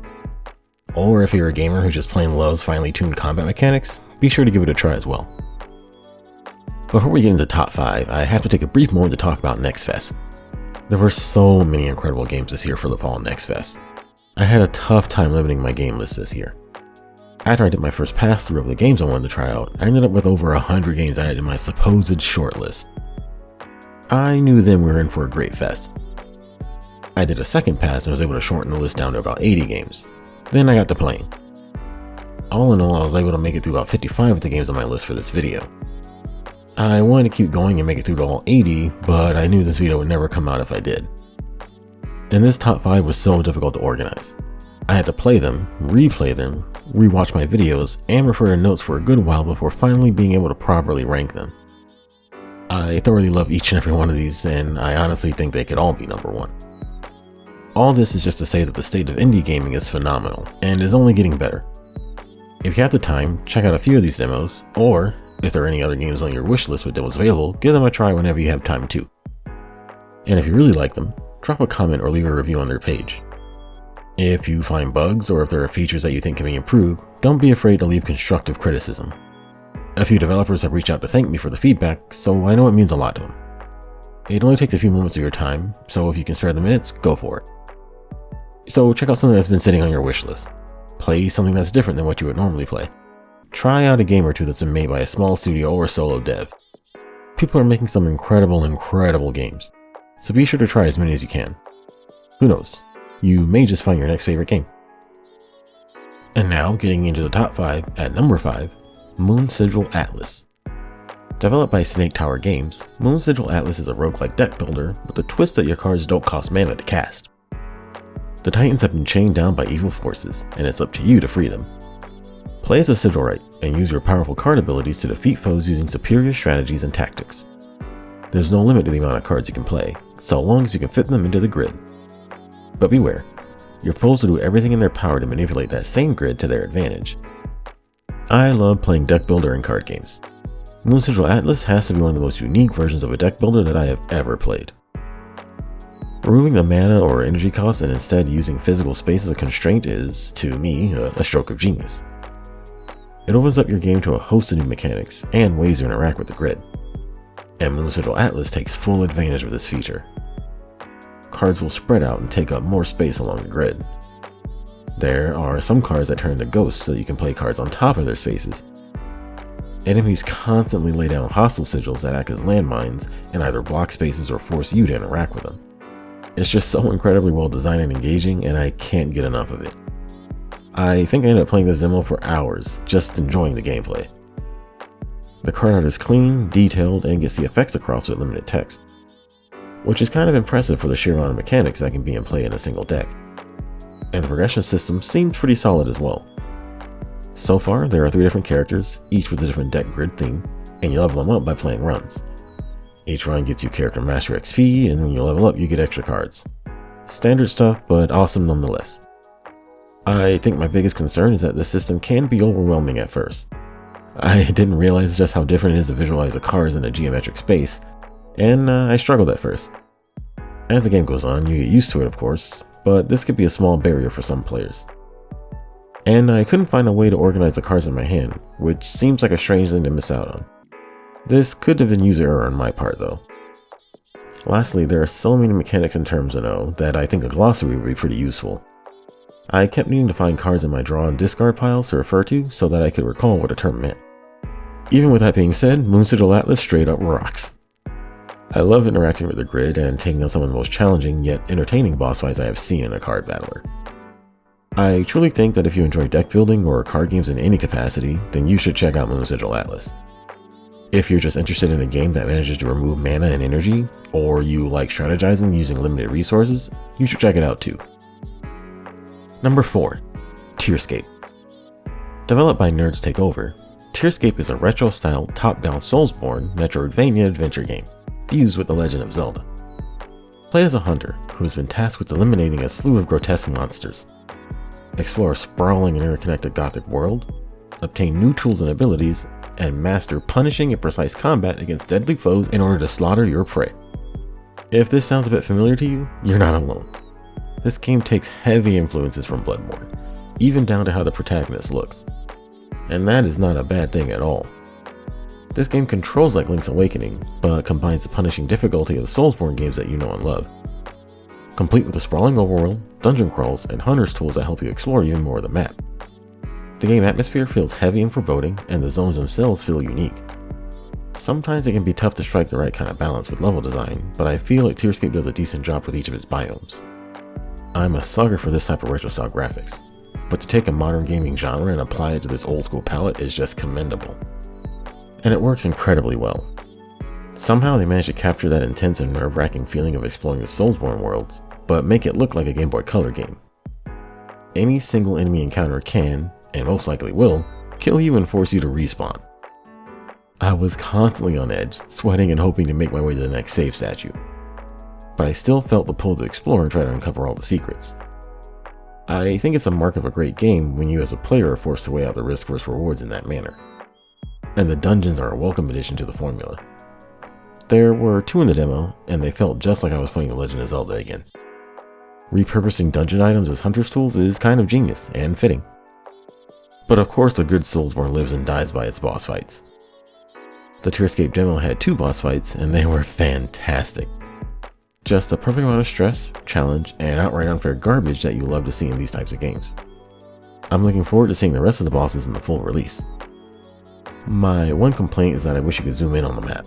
Or if you're a gamer who just plain loves finely tuned combat mechanics, be sure to give it a try as well. Before we get into top 5, I have to take a brief moment to talk about Next Fest. There were so many incredible games this year for the fall Next Fest. I had a tough time limiting my game list this year. After I did my first pass through of the games I wanted to try out, I ended up with over 100 games I had in my supposed shortlist. I knew then we were in for a great fest. I did a second pass and was able to shorten the list down to about 80 games. Then I got to playing. All in all, I was able to make it through about 55 of the games on my list for this video. I wanted to keep going and make it through to all 80, but I knew this video would never come out if I did. And this top 5 was so difficult to organize. I had to play them, replay them, rewatch my videos, and refer to notes for a good while before finally being able to properly rank them. I thoroughly love each and every one of these, and I honestly think they could all be number 1. All this is just to say that the state of indie gaming is phenomenal, and is only getting better. If you have the time, check out a few of these demos, or if there are any other games on your wishlist with demos available, give them a try whenever you have time too. And if you really like them, drop a comment or leave a review on their page. If you find bugs or if there are features that you think can be improved, don't be afraid to leave constructive criticism. A few developers have reached out to thank me for the feedback, so I know it means a lot to them. It only takes a few moments of your time, so if you can spare the minutes, go for it. So check out something that's been sitting on your wish list. Play something that's different than what you would normally play. Try out a game or two that's been made by a small studio or solo dev. People are making some incredible games, so be sure to try as many as you can. Who knows, you may just find your next favorite game. And now, getting into the top 5, at number 5, Moonsigil Atlas. Developed by Snake Tower Games, Moonsigil Atlas is a roguelike deck builder with the twist that your cards don't cost mana to cast. The Titans have been chained down by evil forces, and it's up to you to free them. Play as a Sigilrite, and use your powerful card abilities to defeat foes using superior strategies and tactics. There's no limit to the amount of cards you can play, so long as you can fit them into the grid. But beware, your foes will do everything in their power to manipulate that same grid to their advantage. I love playing deck builder and card games. Moonsigil Atlas has to be one of the most unique versions of a deck builder that I have ever played. Removing the mana or energy costs and instead using physical space as a constraint is, to me, a stroke of genius. It opens up your game to a host of new mechanics and ways to interact with the grid. And Moonsigil Atlas takes full advantage of this feature. Cards will spread out and take up more space along the grid. There are some cards that turn into ghosts so you can play cards on top of their spaces. Enemies constantly lay down hostile sigils that act as landmines and either block spaces or force you to interact with them. It's just so incredibly well designed and engaging, and I can't get enough of it. I think I ended up playing this demo for hours, just enjoying the gameplay. The card art is clean, detailed, and gets the effects across with limited text, which is kind of impressive for the sheer amount of mechanics that can be in play in a single deck. And the progression system seems pretty solid as well. So far, there are 3 different characters, each with a different deck grid theme, and you level them up by playing runs. Each run gets you character master XP, and when you level up you get extra cards. Standard stuff, but awesome nonetheless. I think my biggest concern is that this system can be overwhelming at first. I didn't realize just how different it is to visualize the cards in a geometric space, and I struggled at first. As the game goes on, you get used to it of course, but this could be a small barrier for some players. And I couldn't find a way to organize the cards in my hand, which seems like a strange thing to miss out on. This could have been user error on my part though. Lastly, there are so many mechanics and terms to know that I think a glossary would be pretty useful. I kept needing to find cards in my draw and discard piles to refer to so that I could recall what a term meant. Even with that being said, Moonsigil Atlas straight up rocks. I love interacting with the grid and taking on some of the most challenging yet entertaining boss fights I have seen in a card battler. I truly think that if you enjoy deck building or card games in any capacity, then you should check out Moonsigil Atlas. If you're just interested in a game that manages to remove mana and energy, or you like strategizing using limited resources, you should check it out too. Number 4. Tearscape. Developed by Nerds Take Over, Tearscape is a retro-style top-down Soulsborne Metroidvania adventure game, fused with The Legend of Zelda. Play as a hunter who has been tasked with eliminating a slew of grotesque monsters. explore a sprawling and interconnected gothic world, obtain new tools and abilities, and master punishing and precise combat against deadly foes in order to slaughter your prey. If this sounds a bit familiar to you, you're not alone. This game takes heavy influences from Bloodborne, even down to how the protagonist looks. And that is not a bad thing at all. This game controls like Link's Awakening, but combines the punishing difficulty of the Soulsborne games that you know and love. Complete with a sprawling overworld, dungeon crawls, and hunter's tools that help you explore even more of the map. The game atmosphere feels heavy and foreboding, and the zones themselves feel unique. Sometimes it can be tough to strike the right kind of balance with level design, but I feel like Tearscape does a decent job with each of its biomes. I'm a sucker for this type of retro-style graphics, but to take a modern gaming genre and apply it to this old-school palette is just commendable. And it works incredibly well. Somehow they managed to capture that intense and nerve-wracking feeling of exploring the Soulsborne worlds, but make it look like a Game Boy Color game. Any single enemy encounter can, and most likely will, kill you and force you to respawn. I was constantly on edge, sweating and hoping to make my way to the next save statue. But I still felt the pull to explore and try to uncover all the secrets. I think it's a mark of a great game when you as a player are forced to weigh out the risk versus rewards in that manner. And the dungeons are a welcome addition to the formula. There were 2 in the demo, and they felt just like I was playing The Legend of Zelda again. Repurposing dungeon items as hunter's tools is kind of genius and fitting. But of course a good Soulsborne lives and dies by its boss fights. The Tearscape demo had 2 boss fights, and they were fantastic. Just a perfect amount of stress, challenge, and outright unfair garbage that you love to see in these types of games. I'm looking forward to seeing the rest of the bosses in the full release. My one complaint is that I wish you could zoom in on the map.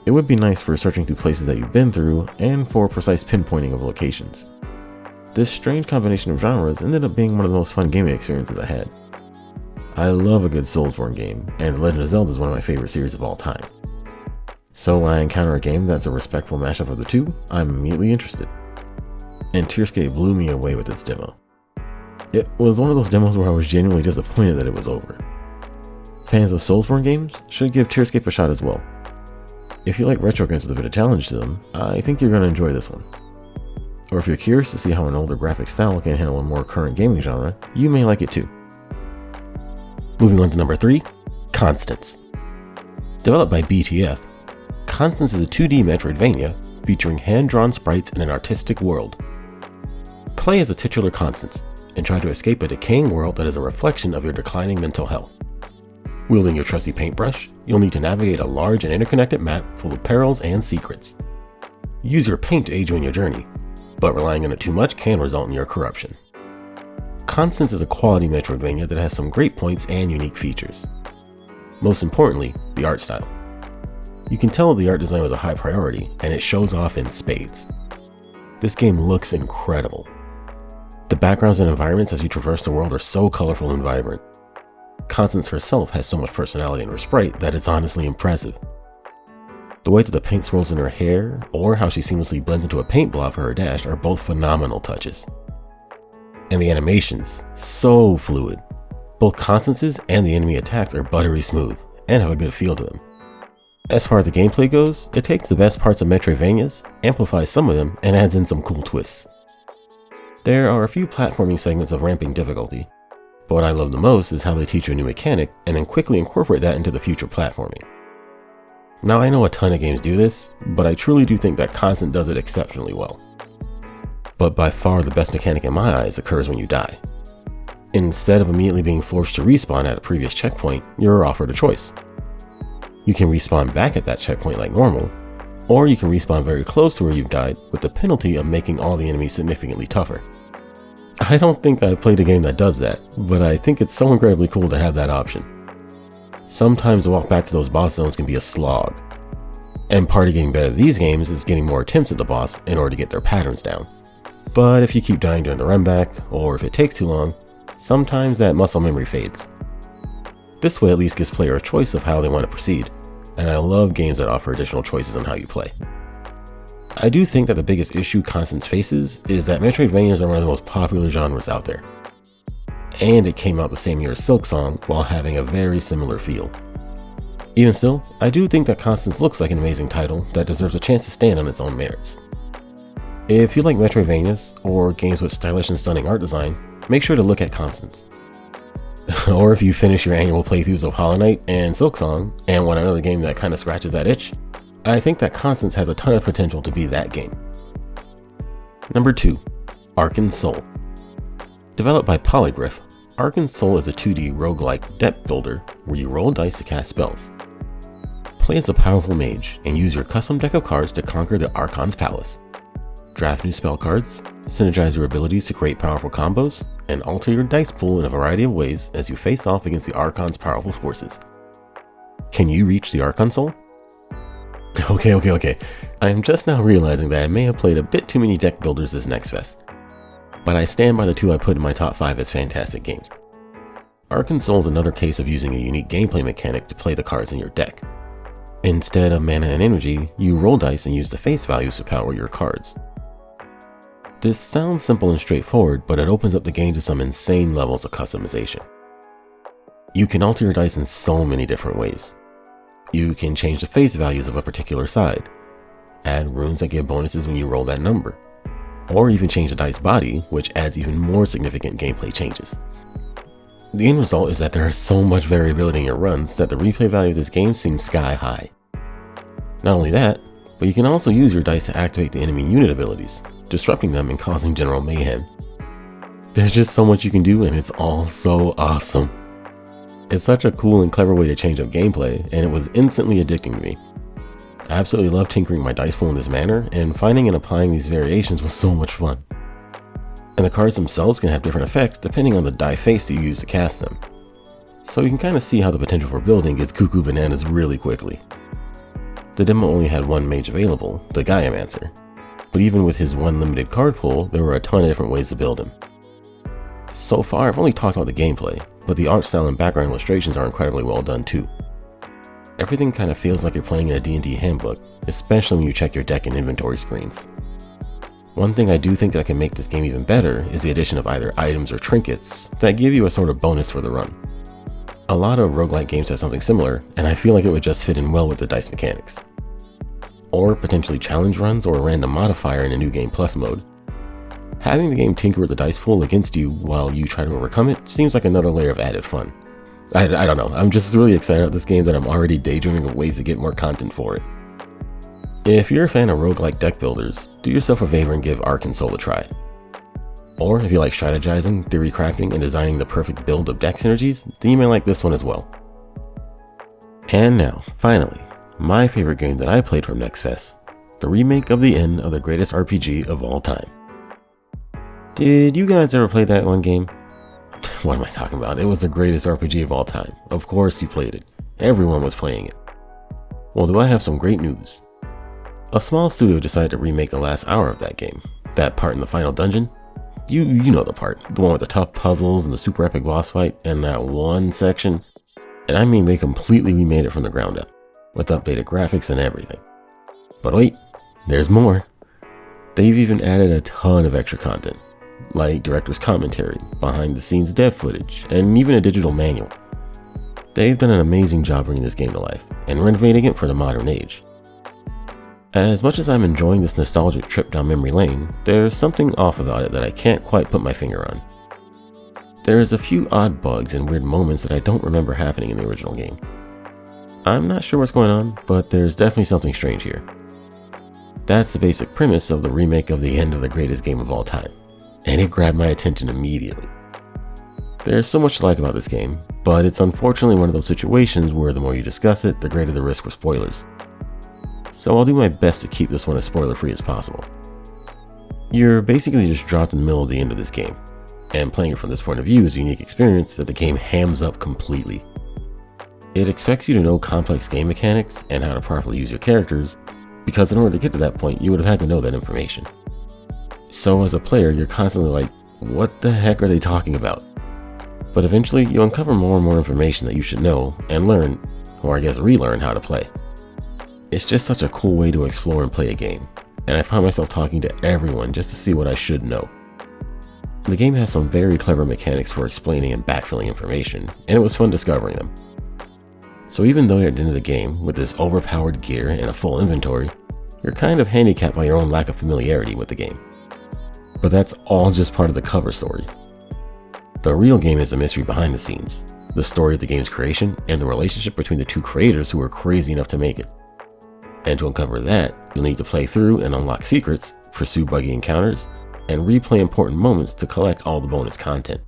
It would be nice for searching through places that you've been through, and for precise pinpointing of locations. This strange combination of genres ended up being one of the most fun gaming experiences I had. I love a good Soulsborne game, and The Legend of Zelda is one of my favorite series of all time. So when I encounter a game that's a respectful mashup of the 2, I'm immediately interested. And Tearscape blew me away with its demo. It was one of those demos where I was genuinely disappointed that it was over. Fans of Soulsborne games should give Tearscape a shot as well. If you like retro games with a bit of challenge to them, I think you're going to enjoy this one. Or if you're curious to see how an older graphic style can handle a more current gaming genre, you may like it too. Moving on to number 3, Constance. Developed by BTF, Constance is a 2D Metroidvania featuring hand-drawn sprites in an artistic world. Play as the titular Constance and try to escape a decaying world that is a reflection of your declining mental health. Wielding your trusty paintbrush, you'll need to navigate a large and interconnected map full of perils and secrets. Use your paint to aid you in your journey, but relying on it too much can result in your corruption. Constance is a quality Metroidvania that has some great points and unique features. Most importantly, the art style. You can tell the art design was a high priority, and it shows off in spades. This game looks incredible. The backgrounds and environments as you traverse the world are so colorful and vibrant. Constance herself has so much personality in her sprite that it's honestly impressive. The way that the paint swirls in her hair, or how she seamlessly blends into a paint blob for her dash are both phenomenal touches. And the animations, so fluid. Both Constance's and the enemy attacks are buttery smooth, and have a good feel to them. As far as the gameplay goes, it takes the best parts of Metroidvanias, amplifies some of them, and adds in some cool twists. There are a few platforming segments of ramping difficulty, but what I love the most is how they teach you a new mechanic and then quickly incorporate that into the future platforming. Now I know a ton of games do this, but I truly do think that Constance does it exceptionally well. But by far the best mechanic in my eyes occurs when you die. Instead of immediately being forced to respawn at a previous checkpoint, you're offered a choice. You can respawn back at that checkpoint like normal, or you can respawn very close to where you've died with the penalty of making all the enemies significantly tougher. I don't think I've played a game that does that, but I think it's so incredibly cool to have that option. Sometimes the walk back to those boss zones can be a slog, and part of getting better at these games is getting more attempts at the boss in order to get their patterns down. But if you keep dying during the run back, or if it takes too long, sometimes that muscle memory fades. This way at least gives player a choice of how they want to proceed, and I love games that offer additional choices on how you play. I do think that the biggest issue Constance faces is that Metroidvanias are one of the most popular genres out there. And it came out the same year as Silksong while having a very similar feel. Even still, I do think that Constance looks like an amazing title that deserves a chance to stand on its own merits. If you like Metroidvanias, or games with stylish and stunning art design, make sure to look at Constance. Or if you finish your annual playthroughs of Hollow Knight and Silksong and want another game that kind of scratches that itch, I think that Constance has a ton of potential to be that game. Number 2. Archon Soul. Developed by Polygriff, Archon Soul is a 2D roguelike deck builder where you roll dice to cast spells. Play as a powerful mage and use your custom deck of cards to conquer the Archon's palace. Draft new spell cards, synergize your abilities to create powerful combos, and alter your dice pool in a variety of ways as you face off against the Archon's powerful forces. Can you reach the Archon Soul? Okay. I am just now realizing that I may have played a bit too many deck builders this next fest, but I stand by the 2 I put in my top 5 as fantastic games. Archon Soul is another case of using a unique gameplay mechanic to play the cards in your deck. Instead of mana and energy, you roll dice and use the face values to power your cards. This sounds simple and straightforward, but it opens up the game to some insane levels of customization. You can alter your dice in so many different ways. You can change the face values of a particular side, add runes that give bonuses when you roll that number, or even change the dice body, which adds even more significant gameplay changes. The end result is that there is so much variability in your runs that the replay value of this game seems sky high. Not only that, but you can also use your dice to activate the enemy unit abilities, disrupting them and causing general mayhem. There's just so much you can do and it's all so awesome. It's such a cool and clever way to change up gameplay, and it was instantly addicting to me. I absolutely love tinkering my dice pool in this manner, and finding and applying these variations was so much fun. And the cards themselves can have different effects depending on the die face that you use to cast them. So you can kind of see how the potential for building gets cuckoo bananas really quickly. The demo only had one mage available, the Gaiamancer, but even with his one limited card pool, there were a ton of different ways to build him. So far, I've only talked about the gameplay, but the art style and background illustrations are incredibly well done too. Everything kind of feels like you're playing in a D&D handbook, especially when you check your deck and inventory screens. One thing I do think that can make this game even better is the addition of either items or trinkets that give you a sort of bonus for the run. A lot of roguelike games have something similar, and I feel like it would just fit in well with the dice mechanics. Or potentially challenge runs or a random modifier in a New Game Plus mode. Having the game tinker with the dice pool against you while you try to overcome it seems like another layer of added fun. I don't know, I'm just really excited about this game that I'm already daydreaming of ways to get more content for it. If you're a fan of roguelike deck builders, do yourself a favor and give Archon Soul a try. Or if you like strategizing, theory crafting, and designing the perfect build of deck synergies, then you may like this one as well. And now, finally, my favorite game that I played from Next Fest, the remake of the end of the greatest RPG of all time. Did you guys ever play that one game? What am I talking about? It was the greatest RPG of all time. Of course you played it. Everyone was playing it. Well, do I have some great news. A small studio decided to remake the last hour of that game. That part in the final dungeon. You know the part. The one with the tough puzzles and the super epic boss fight and that one section. And I mean they completely remade it from the ground up, with updated graphics and everything. But wait, there's more. They've even added a ton of extra content, like director's commentary, behind the scenes dev footage, and even a digital manual. They've done an amazing job bringing this game to life, and renovating it for the modern age. As much as I'm enjoying this nostalgic trip down memory lane, there's something off about it that I can't quite put my finger on. There's a few odd bugs and weird moments that I don't remember happening in the original game. I'm not sure what's going on, but there's definitely something strange here. That's the basic premise of the remake of the end of the greatest game of all time, and it grabbed my attention immediately. There's so much to like about this game, but it's unfortunately one of those situations where the more you discuss it, the greater the risk for spoilers. So I'll do my best to keep this one as spoiler free as possible. You're basically just dropped in the middle of the end of this game, and playing it from this point of view is a unique experience that the game hams up completely. It expects you to know complex game mechanics and how to properly use your characters, because in order to get to that point you would have had to know that information. So as a player you're constantly like, what the heck are they talking about? But eventually you'll uncover more and more information that you should know and learn, or I guess relearn how to play. It's just such a cool way to explore and play a game, and I find myself talking to everyone just to see what I should know. The game has some very clever mechanics for explaining and backfilling information, and it was fun discovering them. So even though you're at the end of the game with this overpowered gear and a full inventory, you're kind of handicapped by your own lack of familiarity with the game. But that's all just part of the cover story. The real game is the mystery behind the scenes, the story of the game's creation, and the relationship between the two creators who were crazy enough to make it. And to uncover that, you'll need to play through and unlock secrets, pursue buggy encounters, and replay important moments to collect all the bonus content.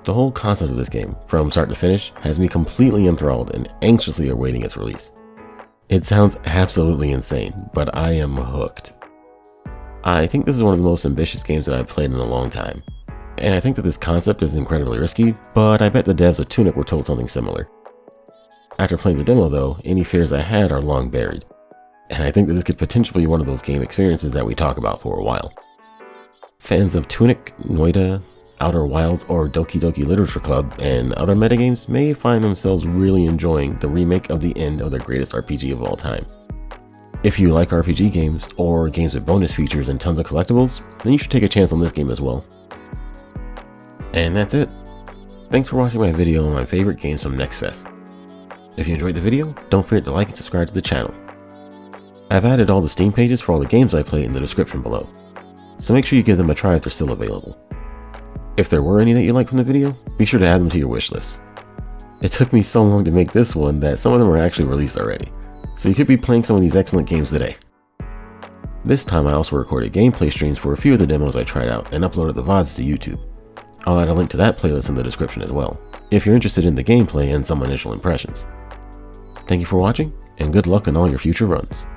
The whole concept of this game, from start to finish, has me completely enthralled and anxiously awaiting its release. It sounds absolutely insane, but I am hooked. I think this is one of the most ambitious games that I've played in a long time, and I think that this concept is incredibly risky, but I bet the devs of Tunic were told something similar. After playing the demo though, any fears I had are long buried, and I think that this could potentially be one of those game experiences that we talk about for a while. Fans of Tunic, Noita, Outer Wilds, or Doki Doki Literature Club, and other metagames may find themselves really enjoying the remake of the end of their greatest RPG of all time. If you like RPG games, or games with bonus features and tons of collectibles, then you should take a chance on this game as well. And that's it. Thanks for watching my video on my favorite games from Next Fest. If you enjoyed the video, don't forget to like and subscribe to the channel. I've added all the Steam pages for all the games I played in the description below, so make sure you give them a try if they're still available. If there were any that you liked from the video, be sure to add them to your wish list. It took me so long to make this one that some of them are actually released already, so you could be playing some of these excellent games today. This time I also recorded gameplay streams for a few of the demos I tried out and uploaded the VODs to YouTube. I'll add a link to that playlist in the description as well, if you're interested in the gameplay and some initial impressions. Thank you for watching, and good luck on all your future runs.